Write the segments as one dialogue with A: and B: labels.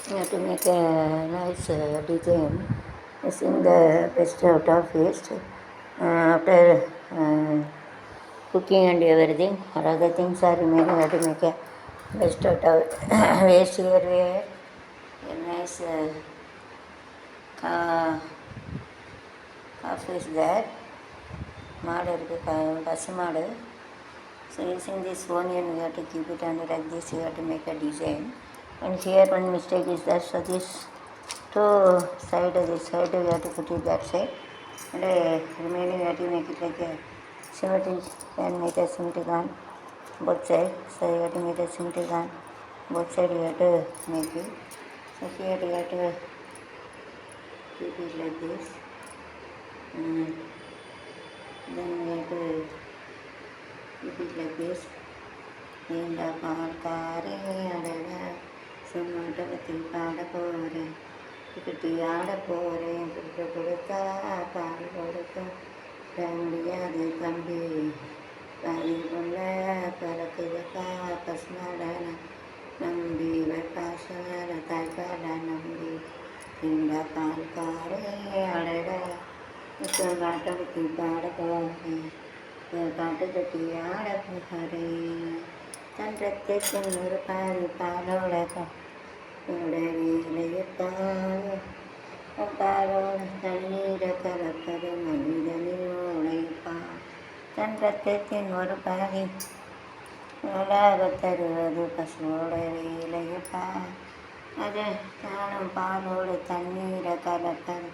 A: You have to make a nice design using the best out of waste. After cooking and everything, or other things are remaining, you have to make a best out of waste. Here, a nice calf is there. மாடு இருக்குது, பசு மாடு. So using this onion we have to keep it under like this. You have to make a design. And here one mistake is that, so this two side, this side we have to put it that side, and remaining we have to make it like a symmetry. Can make a symmetry on both sides. So you have to make a symmetry on both sides. You have to make it. So here you have to keep it like this. Then we have to keep it like this. இந்த பால்காரே அடட சும்மாட்டபத்தி பாட போகிறேன், குட்டி ஆட போகிறேன், புட்டு கொடுத்தா பால் கொடுத்தா முடியாது தம்பி, பாதி புள்ள பறக்குதுக்கா பசுமாடான நம்பி பாசமான தாய்ப்பாட நம்பி இந்த பால்காரே அடட பாட்டபத்தி பாட போகிறேன், பாட்டு கட்டி ஆட போகிறேன், தன் ரத்தத்தின் ஒரு பாதி பாலோட வேலையப்பால் பாலோட தண்ணீரை கலப்பது மனிதனின் உழைப்பால், தன் ரத்தத்தின் ஒரு பாதி உலக தருவது பசுவோட வேலையப்பால், அது தானும் பாலோடு தண்ணீரை கலப்பது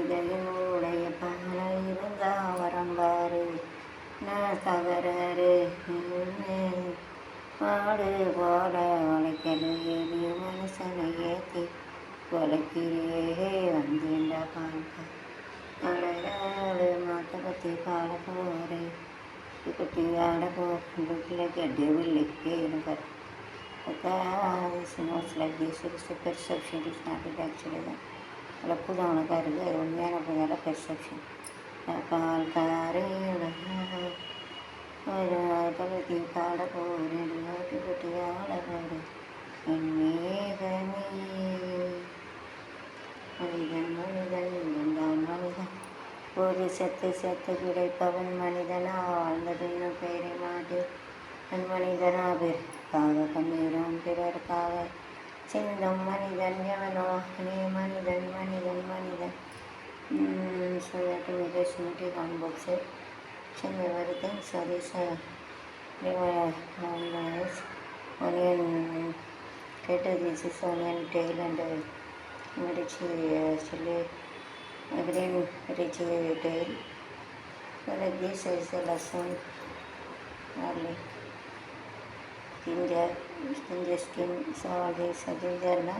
A: இதனுடைய பாலை இருந்தா வரம்பாரு நான் தகராறு மாடு போல உழைக்கலையே நீ மனுஷனை ஏற்றி உழைக்கிறே வந்தேன்டா பால்கா அழகாடு மாட்டை பற்றி பாட போகிறேன், குட்டி ஆட போகிற கெடுவில்லைக்கே எனக்கு notes like this is perception is not it actually தான் புது அவனுக்காக இருக்குது. அது உண்மையான புதால பெர்செப்ஷன். பால்காரே பகுதி பாட போகிறேன், குட்டி ஆட போகிறேன், என் மேகமே மனிதன் மனிதன் என்றான் மனிதன், ஒரு செத்து செத்து கிடைப்பவன் மனிதனா, வாழ்ந்தது இன்னும் பெயரை மாட்டு தன் மனிதனா, பிறக்காக கண்ணீரும் பிறர்க்காக சிந்தும் மனிதன் எவனோ நீ மனிதன் மனிதன் மனிதன். So you have to make a symmetric on both sides, change everything. So this onion cut, this is onion tail and mirichi chili green mirichi tail. So like this is the lasan, garlic, ginger skin. So all this ginger na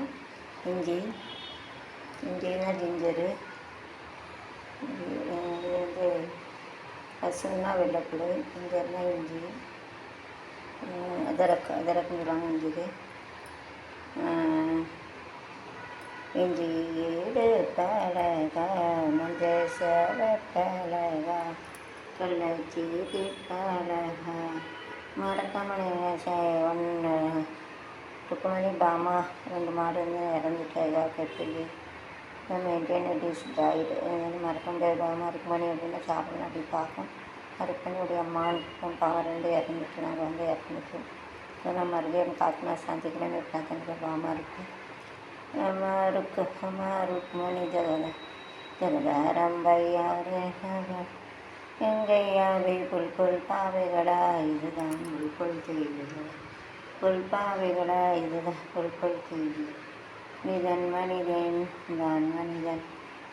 A: inji, inji na ginger, இது பசுன்னா வெள்ளைப்புழு, இஞ்சர்னா இஞ்சி, அதரக்குன்னு சொல்லுவாங்க இஞ்சிக்கு. இஞ்சி ஈடு பழகா மஞ்சள் சேர பழகா கள்ளச்சீதி பழகா மறக்காமல் ஒன்று ருக்குமணி பாமா 2 மாடு இறந்துட்டாங்க கெப்பிலி. Maintain it is diet. மறக்க முடியாது. பாமா ருக்குமணி அப்படின்னா சாப்பிடணும் அப்படி பார்க்கும். ருக்குமணியுடைய அம்மான்னு பாவம் 2 இறந்துட்டு, நாங்கள் வந்து இறந்துட்டு நான் மறுபடியும் காத்மா சாந்திக்கலன்னு இருக்காங்க. பாமா இருக்கு அம்மா ருக்குமணி ஜகதாரம்பையாரே எங்கையாவை புல் பாவைகளா இதுதான் புல் செய்திகளா, புல் பாவைகளா இதுதான் புல் செய்தி, நிதன் மனிதன் தான் மனிதன்,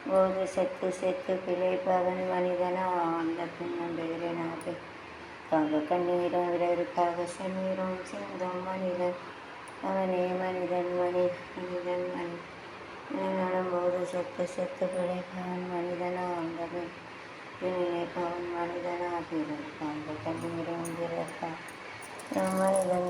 A: போது செத்து செத்து பிழைப்பவன் மனிதனா, அந்த பின்னம் வேறு நாட்டை காக கண்ணீரும் விரருக்காக சென்னீரும் சிந்தும் மனிதன், அவனே மனிதன் மனிதன் மனிதன் போது செத்து செத்து பிழைப்பவன் மனிதனா, அந்த நினைப்பவன் மனிதனா, பிறர்க்காக கண்ணீரும் பிறர்க்காக மனிதன்